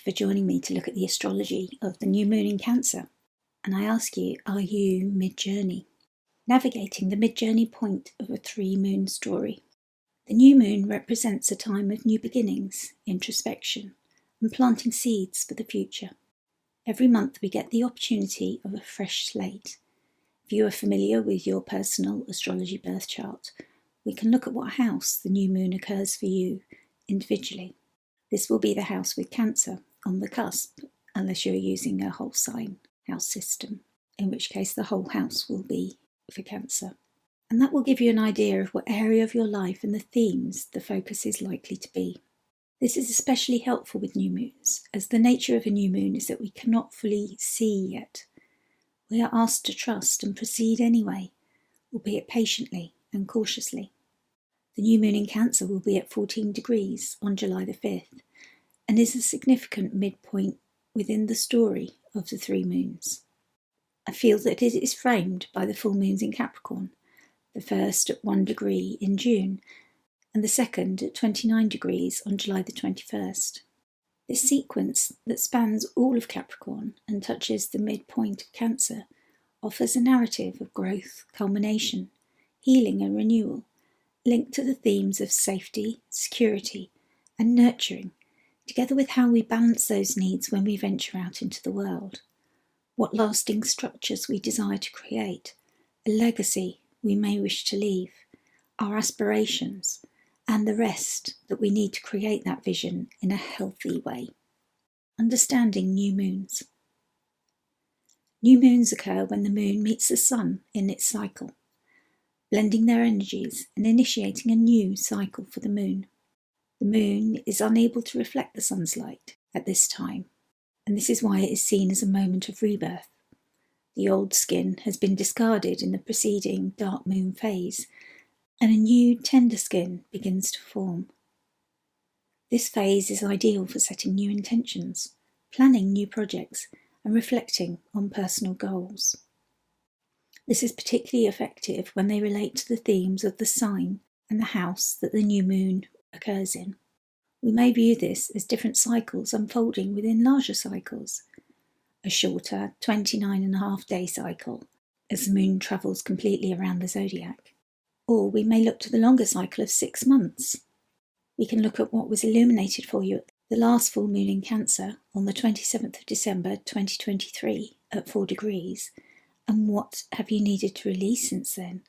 for joining me to look at the astrology of the new moon in Cancer. And I ask you, are you Midjourney? Navigating the Midjourney point of a 3-moon story. The new moon represents a time of new beginnings, introspection, and planting seeds for the future. Every month we get the opportunity of a fresh slate. If you are familiar with your personal astrology birth chart, we can look at what house the new moon occurs for you individually. This will be the house with Cancer on the cusp, unless you're using a whole sign house system, in which case the whole house will be for Cancer. And that will give you an idea of what area of your life and the themes the focus is likely to be. This is especially helpful with new moons, as the nature of a new moon is that we cannot fully see yet. We are asked to trust and proceed anyway, albeit patiently and cautiously. The new moon in Cancer will be at 14 degrees on July the 5th and is a significant midpoint within the story of the 3 moons. I feel that it is framed by the full moons in Capricorn, the first at 1 degree in June and the second at 29 degrees on July the 21st. This sequence that spans all of Capricorn and touches the midpoint of Cancer offers a narrative of growth, culmination, healing and renewal, linked to the themes of safety, security, and nurturing, together with how we balance those needs when we venture out into the world, what lasting structures we desire to create, a legacy we may wish to leave, our aspirations, and the rest that we need to create that vision in a healthy way. Understanding new moons. New moons occur when the moon meets the sun in its cycle, blending their energies and initiating a new cycle for the moon. The moon is unable to reflect the sun's light at this time, and this is why it is seen as a moment of rebirth. The old skin has been discarded in the preceding dark moon phase, and a new tender skin begins to form. This phase is ideal for setting new intentions, planning new projects, and reflecting on personal goals. This is particularly effective when they relate to the themes of the sign and the house that the new moon occurs in. We may view this as different cycles unfolding within larger cycles. A shorter 29.5-day cycle as the moon travels completely around the zodiac. Or we may look to the longer cycle of 6 months. We can look at what was illuminated for you at the last full moon in Cancer on the 27th of December 2023 at 4 degrees, and what have you needed to release since then.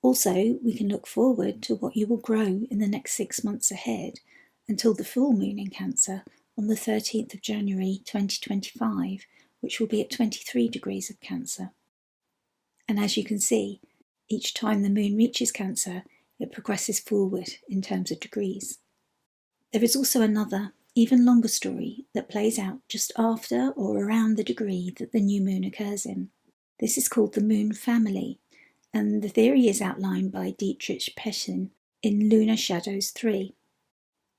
Also, we can look forward to what you will grow in the next 6 months ahead until the full moon in Cancer on the 13th of January 2025, which will be at 23 degrees of Cancer. And as you can see, each time the moon reaches Cancer, it progresses forward in terms of degrees. There is also another, even longer story that plays out just after or around the degree that the new moon occurs in. This is called the Moon Family, and the theory is outlined by Dietrich Pessin in Lunar Shadows 3.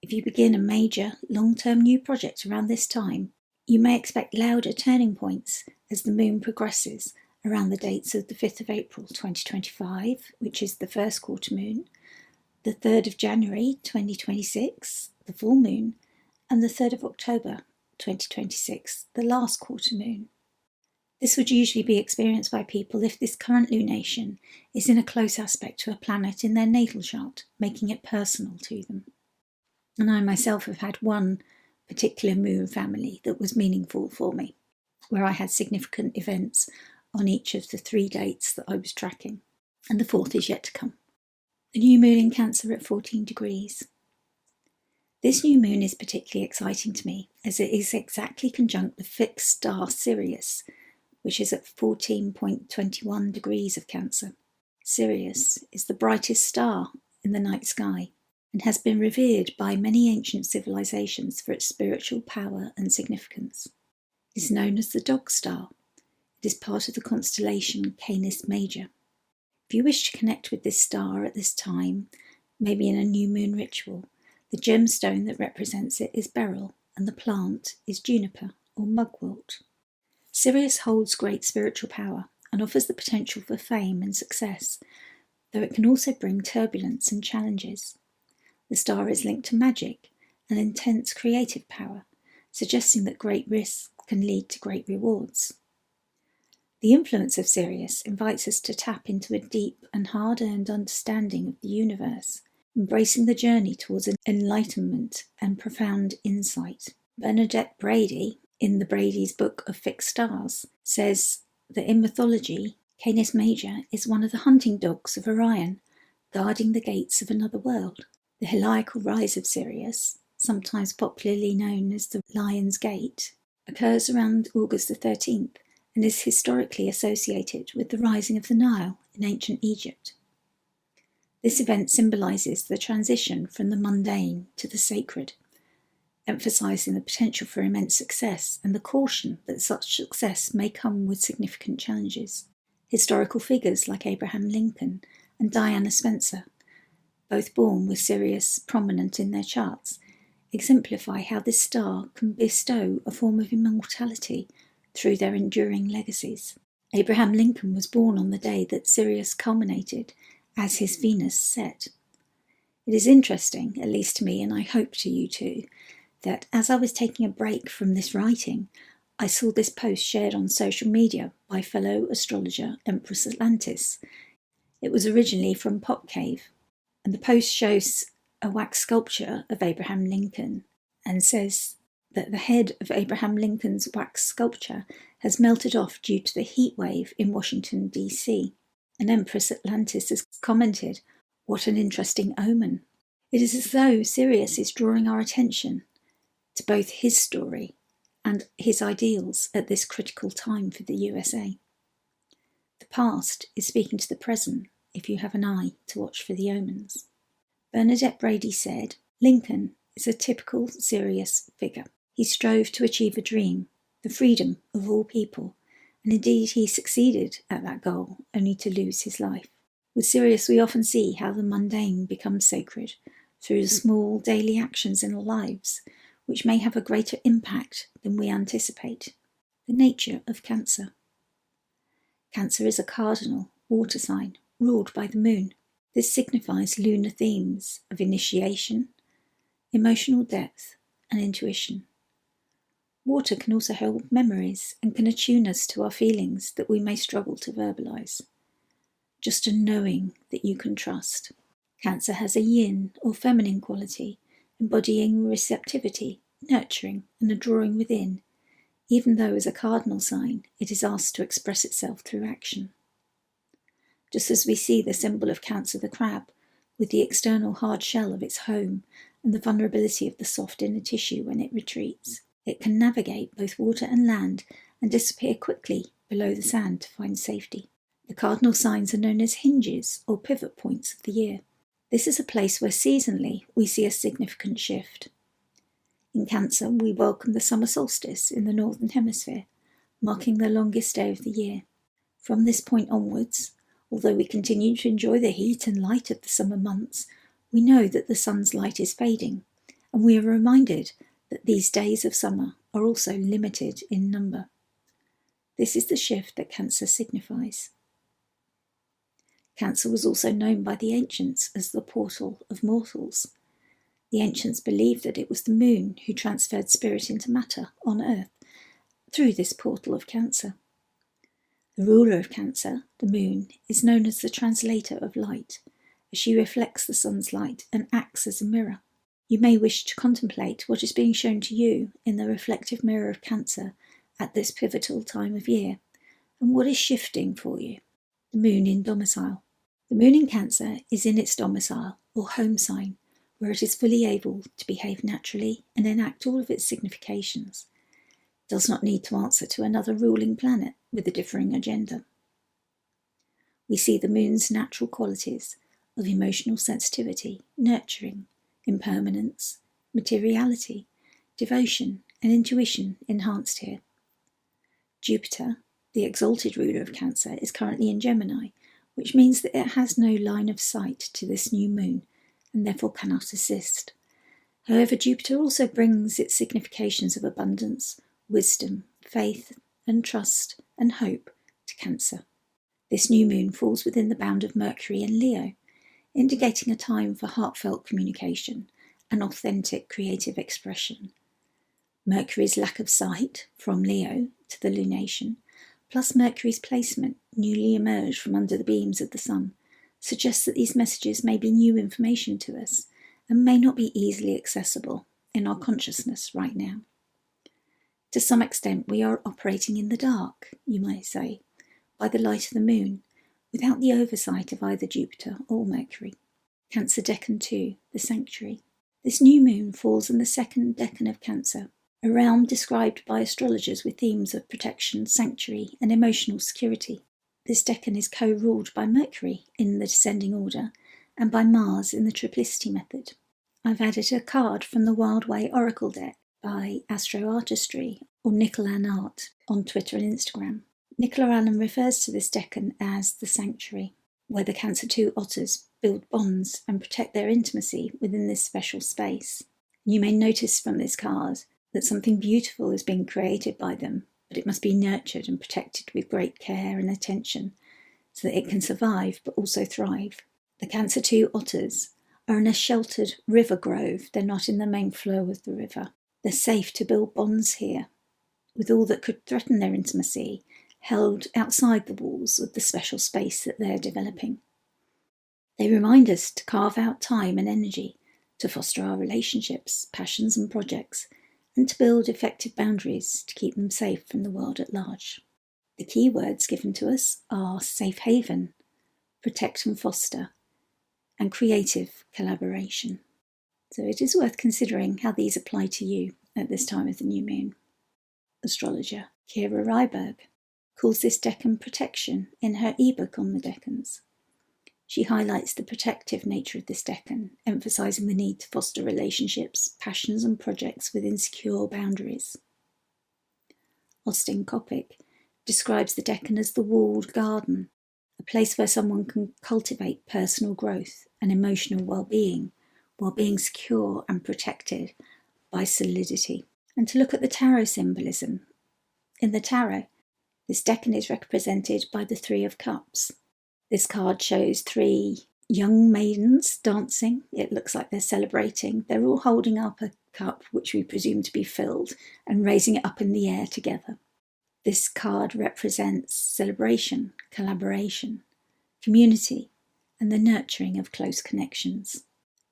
If you begin a major, long-term new project around this time, you may expect louder turning points as the moon progresses around the dates of the 5th of April 2025, which is the first quarter moon, the 3rd of January 2026, the full moon, and the 3rd of October 2026, the last quarter moon. This would usually be experienced by people if this current lunation is in a close aspect to a planet in their natal chart, making it personal to them. And I myself have had one particular moon family that was meaningful for me, where I had significant events on each of the 3 dates that I was tracking, and the 4th is yet to come. The new moon in Cancer at 14 degrees. This new moon is particularly exciting to me as it is exactly conjunct the fixed star Sirius, which is at 14.21 degrees of Cancer. Sirius is the brightest star in the night sky and has been revered by many ancient civilizations for its spiritual power and significance. It is known as the dog star. It is part of the constellation Canis Major. If you wish to connect with this star at this time, maybe in a new moon ritual, the gemstone that represents it is beryl and the plant is juniper or mugwort. Sirius holds great spiritual power and offers the potential for fame and success, though it can also bring turbulence and challenges. The star is linked to magic and intense creative power, suggesting that great risks can lead to great rewards. The influence of Sirius invites us to tap into a deep and hard-earned understanding of the universe, embracing the journey towards enlightenment and profound insight. Bernadette Brady, in the Brady's Book of Fixed Stars, says that in mythology, Canis Major is one of the hunting dogs of Orion, guarding the gates of another world. The heliacal rise of Sirius, sometimes popularly known as the Lion's Gate, occurs around August the 13th and is historically associated with the rising of the Nile in ancient Egypt. This event symbolises the transition from the mundane to the sacred, emphasising the potential for immense success and the caution that such success may come with significant challenges. Historical figures like Abraham Lincoln and Diana Spencer, both born with Sirius prominent in their charts, exemplify how this star can bestow a form of immortality through their enduring legacies. Abraham Lincoln was born on the day that Sirius culminated as his Venus set. It is interesting, at least to me, and I hope to you too, that as I was taking a break from this writing, I saw this post shared on social media by fellow astrologer Empress Atlantis. It was originally from Pop Cave, and the post shows a wax sculpture of Abraham Lincoln and says that the head of Abraham Lincoln's wax sculpture has melted off due to the heat wave in Washington, D.C. And Empress Atlantis has commented, "What an interesting omen." It is as though Sirius is drawing our attention to both his story and his ideals at this critical time for the USA. The past is speaking to the present if you have an eye to watch for the omens. Bernadette Brady said, Lincoln is a typical Sirius figure. He strove to achieve a dream, the freedom of all people, and indeed he succeeded at that goal, only to lose his life. With Sirius, we often see how the mundane becomes sacred through the small daily actions in our lives, which may have a greater impact than we anticipate. The nature of Cancer. Cancer is a cardinal water sign ruled by the moon. This signifies lunar themes of initiation, emotional depth, and intuition. Water can also hold memories and can attune us to our feelings that we may struggle to verbalise. Just a knowing that you can trust. Cancer has a yin or feminine quality, embodying receptivity, nurturing, and a drawing within, even though as a cardinal sign it is asked to express itself through action. Just as we see the symbol of Cancer, the crab, with the external hard shell of its home and the vulnerability of the soft inner tissue when it retreats, it can navigate both water and land and disappear quickly below the sand to find safety. The cardinal signs are known as hinges or pivot points of the year. This is a place where seasonally we see a significant shift. In Cancer, we welcome the summer solstice in the Northern Hemisphere, marking the longest day of the year. From this point onwards, although we continue to enjoy the heat and light of the summer months, we know that the sun's light is fading, and we are reminded that these days of summer are also limited in number. This is the shift that Cancer signifies. Cancer was also known by the ancients as the portal of mortals. The ancients believed that it was the moon who transferred spirit into matter on earth through this portal of Cancer. The ruler of Cancer, the moon, is known as the translator of light, as she reflects the sun's light and acts as a mirror. You may wish to contemplate what is being shown to you in the reflective mirror of Cancer at this pivotal time of year, and what is shifting for you. The moon in domicile. The moon in Cancer is in its domicile, or home sign, where it is fully able to behave naturally and enact all of its significations. It does not need to answer to another ruling planet with a differing agenda. We see the moon's natural qualities of emotional sensitivity, nurturing, impermanence, materiality, devotion, and intuition enhanced here. Jupiter, the exalted ruler of Cancer, is currently in Gemini, which means that it has no line of sight to this new moon and therefore cannot assist. However, Jupiter also brings its significations of abundance, wisdom, faith, and trust and hope to Cancer. This new moon falls within the bound of Mercury and Leo, indicating a time for heartfelt communication and authentic creative expression. Mercury's lack of sight from Leo to the lunation, plus Mercury's placement, newly emerged from under the beams of the sun, suggests that these messages may be new information to us and may not be easily accessible in our consciousness right now. To some extent, we are operating in the dark, you might say, by the light of the moon, without the oversight of either Jupiter or Mercury. Cancer Decan 2, the Sanctuary. This new moon falls in the second decan of Cancer, a realm described by astrologers with themes of protection, sanctuary, and emotional security. This decan is co-ruled by Mercury in the descending order and by Mars in the triplicity method. I've added a card from the Wild Way Oracle deck by Astroartistry or Nicola Ann Art on Twitter and Instagram. Nicola Allen refers to this decan as the Sanctuary, where the Cancer 2 otters build bonds and protect their intimacy within this special space. You may notice from this card that something beautiful is being created by them, but it must be nurtured and protected with great care and attention so that it can survive but also thrive. The Cancer 2 otters are in a sheltered river grove. They're not in the main flow of the river. They're safe to build bonds here, with all that could threaten their intimacy held outside the walls of the special space that they're developing. They remind us to carve out time and energy to foster our relationships, passions and projects, and to build effective boundaries to keep them safe from the world at large. The key words given to us are safe haven, protect and foster, and creative collaboration. So it is worth considering how these apply to you at this time of the new moon. Astrologer Kira Ryberg calls this decan protection in her ebook on the decans. She highlights the protective nature of this decan, emphasising the need to foster relationships, passions and projects within secure boundaries. Austin Coppock describes the decan as the walled garden, a place where someone can cultivate personal growth and emotional well-being while being secure and protected by solidity. And to look at the tarot symbolism. In the tarot, this decan is represented by the Three of Cups. This card shows three young maidens dancing. It looks like they're celebrating. They're all holding up a cup, which we presume to be filled, and raising it up in the air together. This card represents celebration, collaboration, community, and the nurturing of close connections.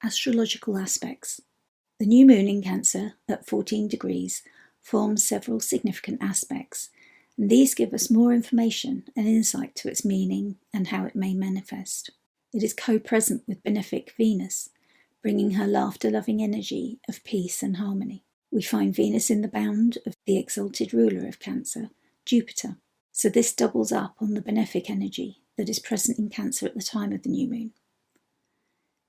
Astrological aspects. The new moon in Cancer at 14 degrees forms several significant aspects, and these give us more information and insight to its meaning and how it may manifest. It is co-present with benefic Venus, bringing her laughter-loving energy of peace and harmony. We find Venus in the bound of the exalted ruler of Cancer, Jupiter, so this doubles up on the benefic energy that is present in Cancer at the time of the new moon.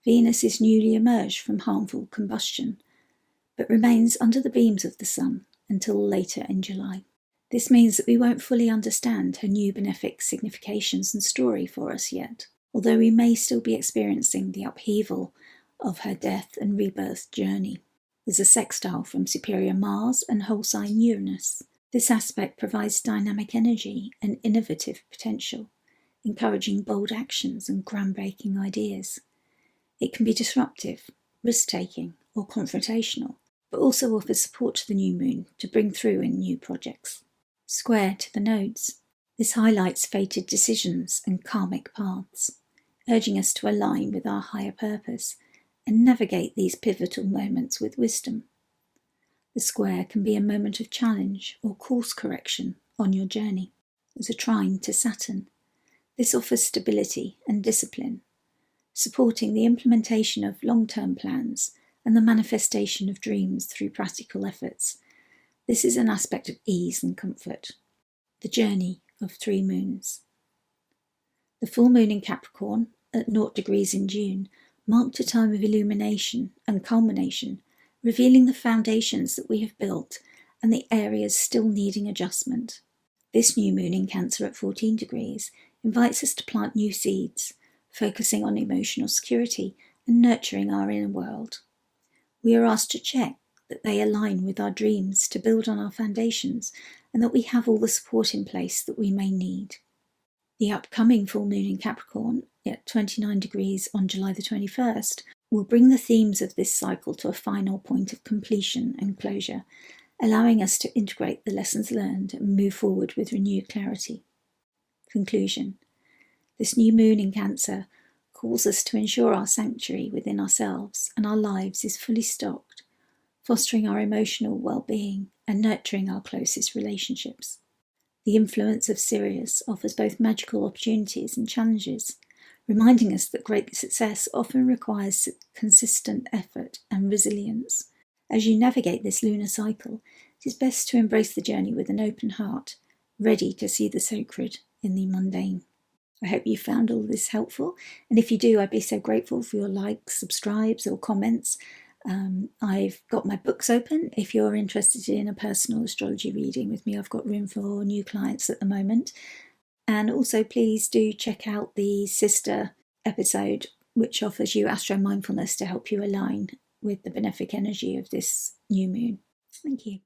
Venus is newly emerged from harmful combustion, but remains under the beams of the sun until later in July. This means that we won't fully understand her new benefic significations and story for us yet, although we may still be experiencing the upheaval of her death and rebirth journey. There's a sextile from superior Mars and whole sign Uranus. This aspect provides dynamic energy and innovative potential, encouraging bold actions and groundbreaking ideas. It can be disruptive, risk-taking, or confrontational, but also offers support to the new moon to bring through in new projects. Square to the nodes. This highlights fated decisions and karmic paths, urging us to align with our higher purpose and navigate these pivotal moments with wisdom. The square can be a moment of challenge or course correction on your journey. There's a trine to Saturn. This offers stability and discipline, supporting the implementation of long-term plans and the manifestation of dreams through practical efforts. This is an aspect of ease and comfort. The journey of 3 moons. The full moon in Capricorn at 0 degrees in June marked a time of illumination and culmination, revealing the foundations that we have built and the areas still needing adjustment. This new moon in Cancer at 14 degrees invites us to plant new seeds, focusing on emotional security and nurturing our inner world. We are asked to check that they align with our dreams to build on our foundations and that we have all the support in place that we may need. The upcoming full moon in Capricorn at 29 degrees on July the 21st will bring the themes of this cycle to a final point of completion and closure, allowing us to integrate the lessons learned and move forward with renewed clarity. Conclusion. This new moon in Cancer calls us to ensure our sanctuary within ourselves and our lives is fully stocked, fostering our emotional well-being and nurturing our closest relationships. The influence of Sirius offers both magical opportunities and challenges, reminding us that great success often requires consistent effort and resilience. As you navigate this lunar cycle, it is best to embrace the journey with an open heart, ready to see the sacred in the mundane. I hope you found all this helpful, and if you do, I'd be so grateful for your likes, subscribes or comments. I've got my books open. If you're interested in a personal astrology reading with me, I've got room for new clients at the moment. And also please do check out the sister episode, which offers you astro mindfulness to help you align with the benefic energy of this new moon. Thank you.